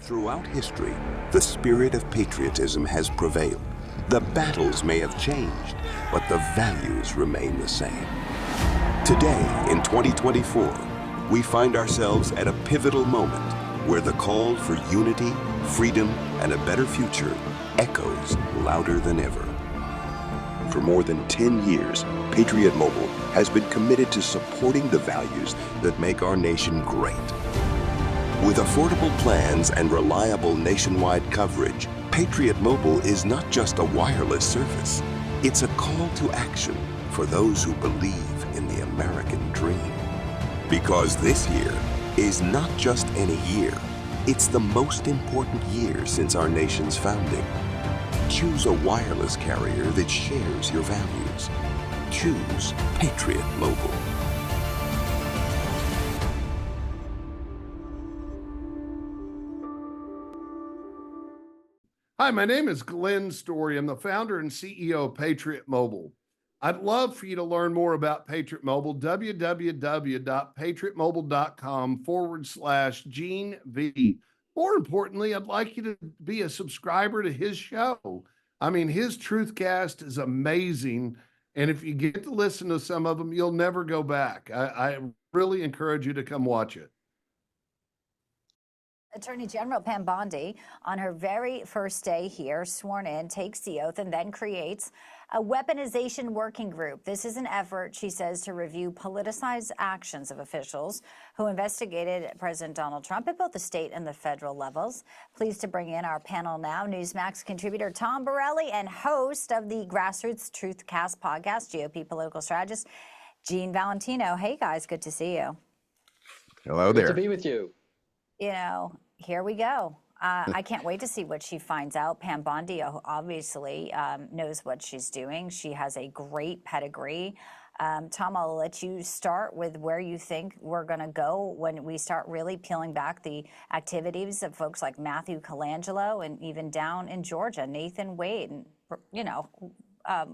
Throughout history, the spirit of patriotism has prevailed. The battles may have changed, but the values remain the same. Today, in 2024, we find ourselves at a pivotal moment where the call for unity, freedom, and a better future echoes louder than ever. For more than 10 years, Patriot Mobile has been committed to supporting the values that make our nation great. With affordable plans and reliable nationwide coverage, Patriot Mobile is not just a wireless service. It's a call to action for those who believe in the American dream. Because this year is not just any year, it's the most important year since our nation's founding. Choose a wireless carrier that shares your values. Choose Patriot Mobile. Hi, my name is Glenn Story. I'm the founder and CEO of Patriot Mobile. I'd love for you to learn more about Patriot Mobile, www.patriotmobile.com/Gene V. More importantly, I'd like you to be a subscriber to his show. I mean, his Truthcast is amazing. And if you get to listen to some of them, you'll never go back. I really encourage you to come watch it. Attorney General Pam Bondi, on her very first day here, sworn in, takes the oath, and then creates a weaponization working group. This is an effort, she says, to review politicized actions of officials who investigated President Donald Trump at both the state and the federal levels. Pleased to bring in our panel now, Newsmax contributor Tom Borelli and host of the Grassroots Truthcast podcast, GOP political strategist Gene Valentino. Hey, guys, good to see you. Hello there. Good to be with you. You know, here we go. I can't wait to see what she finds out. Pam Bondi obviously knows what she's doing. She has a great pedigree. Tom, I'll let you start with where you think we're going to go when we start really peeling back the activities of folks like Matthew Colangelo and even down in Georgia, Nathan Wade, and, you know,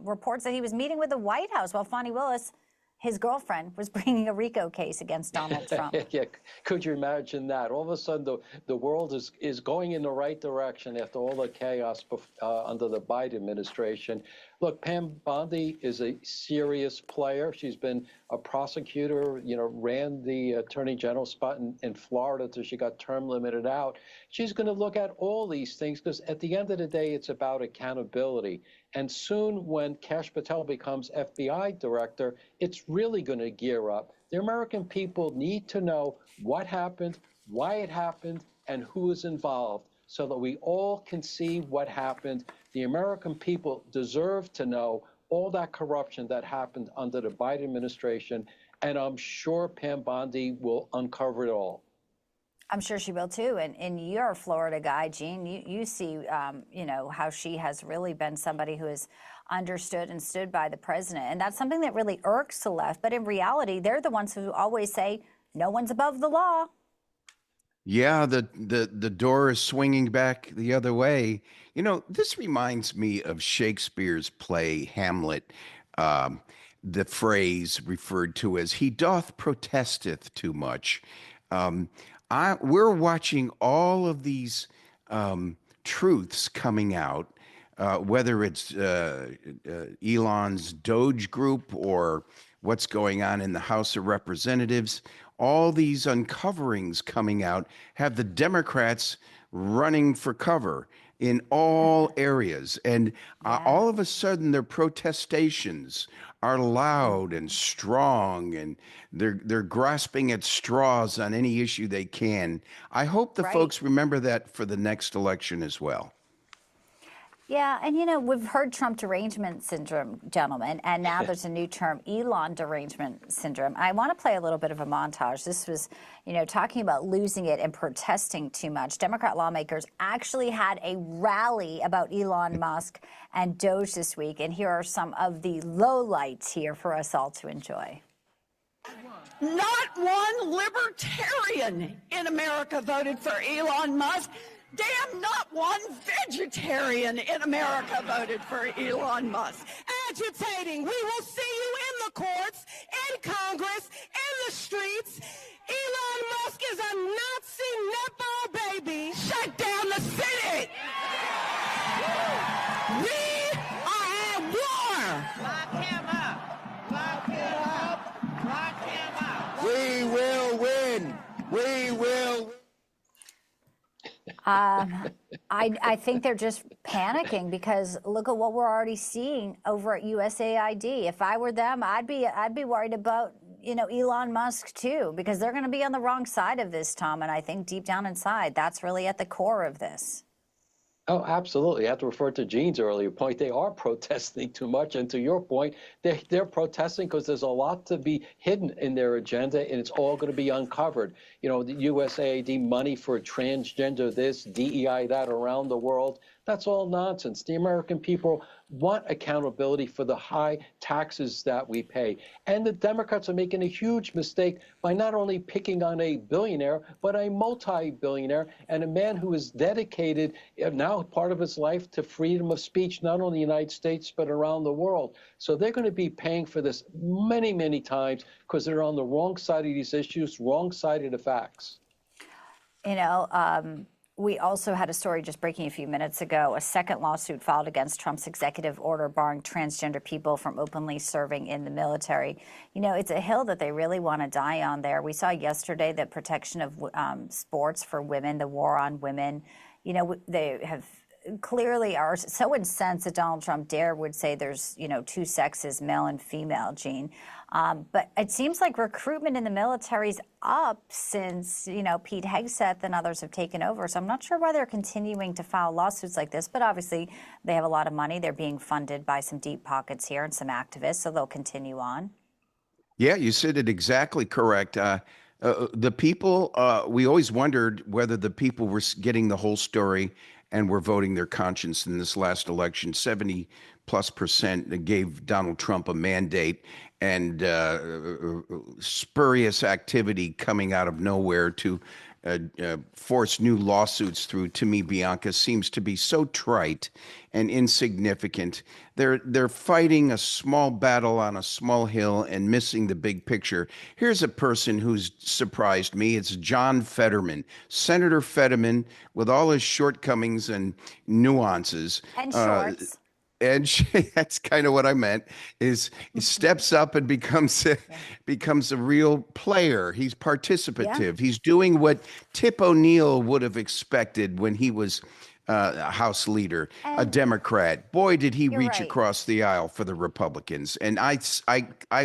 reports that he was meeting with the White House while Fani Willis, his girlfriend, was bringing a RICO case against Donald Trump. Yeah, could you imagine that? All of a sudden, the world is going in the right direction after all the chaos under the Biden administration. Look, Pam Bondi is a serious player. She's been a prosecutor, you know, ran the attorney general spot in Florida till she got term limited out. She's going to look at all these things because at the end of the day, it's about accountability. And soon when Kash Patel becomes FBI director, it's really going to gear up. The American people need to know what happened, why it happened, and who is involved so that we all can see what happened. The American people deserve to know all that corruption that happened under the Biden administration, and I'm sure Pam Bondi will uncover it all. I'm sure she will too. And you're a Florida guy, Gene. You see, you know, how she has really been somebody who has understood and stood by the president. And that's something that really irks the left. But in reality, they're the ones who always say, no one's above the law. Yeah, the door is swinging back the other way. You know, this reminds me of Shakespeare's play Hamlet. The phrase referred to as "he doth protesteth too much." We're watching all of these truths coming out, whether it's Elon's Doge Group or what's going on in the House of Representatives. All these uncoverings coming out have the Democrats running for cover in all areas. And all of a sudden, their protestations are loud and strong, and they're grasping at straws on any issue they can. I hope the folks remember that for the next election as well. Yeah, and you know, we've heard Trump derangement syndrome, gentlemen, and now there's a new term, Elon derangement syndrome. I want to play a little bit of a montage. This was, you know, talking about losing it and protesting too much. Democrat lawmakers actually had a rally about Elon Musk and Doge this week, and here are some of the lowlights here for us all to enjoy. Not one libertarian in America voted for Elon Musk. Damn, not one vegetarian in America voted for Elon Musk. Agitating. We will see you in the courts, in Congress, in the streets, Elon Musk is a Nazi netball baby. Shut down the Senate. We are at war. Lock him up. Lock him up. Lock him up. We will win. We will. I think they're just panicking because look at what we're already seeing over at USAID. If I were them, I'd be worried about, Elon Musk too, because they're going to be on the wrong side of this, Tom. And I think deep down inside, that's really at the core of this. Oh, absolutely. I have to refer to Gene's earlier point. They are protesting too much. And to your point, they're protesting because there's a lot to be hidden in their agenda, and it's all going to be uncovered. The USAID money for transgender this, DEI that around the world, that's all nonsense. The American people want accountability for the high taxes that we pay. And the Democrats are making a huge mistake by not only picking on a billionaire, but a multi-billionaire and a man who is dedicated now part of his life to freedom of speech, not only in the United States, but around the world. So they're going to be paying for this many, many times because they're on the wrong side of these issues, wrong side of the facts. We also had a story just breaking a few minutes ago, a second lawsuit filed against Trump's executive order barring transgender people from openly serving in the military. It's a hill that they really want to die on there. We saw yesterday the protection of sports for women, the war on women. They have clearly are so incensed that Donald Trump would say there's, two sexes, male and female, Gene. But it seems like recruitment in the military's up since, Pete Hegseth and others have taken over. So I'm not sure why they're continuing to file lawsuits like this, but obviously they have a lot of money. They're being funded by some deep pockets here and some activists, so they'll continue on. Yeah, you said it exactly correct. The people, we always wondered whether the people were getting the whole story and were voting their conscience in this last election. 70+% gave Donald Trump a mandate, and spurious activity coming out of nowhere to force new lawsuits through, to me, Bianca, seems to be so trite and insignificant. They're fighting a small battle on a small hill and missing the big picture. Here's a person who's surprised me. It's John Fetterman, Senator Fetterman, with all his shortcomings and nuances. And shorts. And that's kind of what I meant, is he steps up and becomes a real player. He's participative. Yeah. He's doing what Tip O'Neill would have expected when he was a House leader, a Democrat. Boy, did he reach across the aisle for the Republicans. And I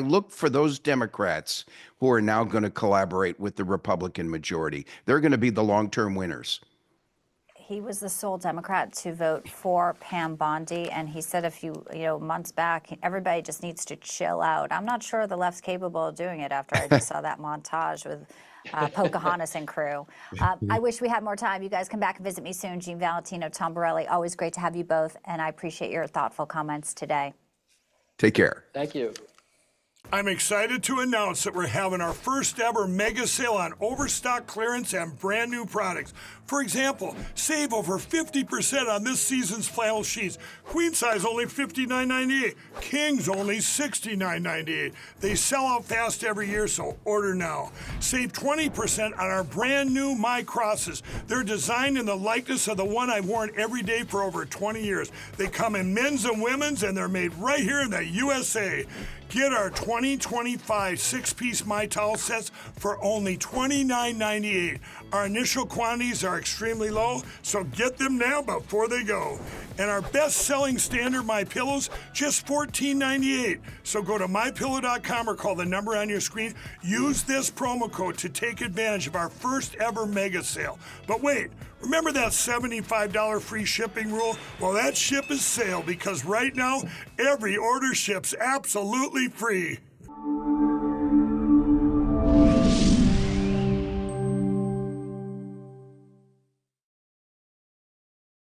look for those Democrats who are now going to collaborate with the Republican majority. They're going to be the long-term winners. He was the sole Democrat to vote for Pam Bondi, and he said a few months back, everybody just needs to chill out. I'm not sure the left's capable of doing it after I just saw that montage with Pocahontas and crew. I wish we had more time. You guys come back and visit me soon. Gene Valentino, Tom Borelli, always great to have you both, and I appreciate your thoughtful comments today. Take care. Thank you. I'm excited to announce that we're having our first ever mega sale on overstock clearance and brand new products. For example, save over 50% on this season's flannel sheets. Queen size only $59.98. Kings only $69.98. They sell out fast every year, so order now. Save 20% on our brand new My Crosses. They're designed in the likeness of the one I've worn every day for over 20 years. They come in men's and women's, and they're made right here in the USA. Get our 2025 six-piece My Towel sets for only $29.98. Our initial quantities are extremely low, so get them now before they go. And our best-selling standard My Pillows, just $14.98. So go to MyPillow.com or call the number on your screen. Use this promo code to take advantage of our first ever mega sale. But wait, remember that $75 free shipping rule? Well, that ship is sailed because right now, every order ships absolutely free.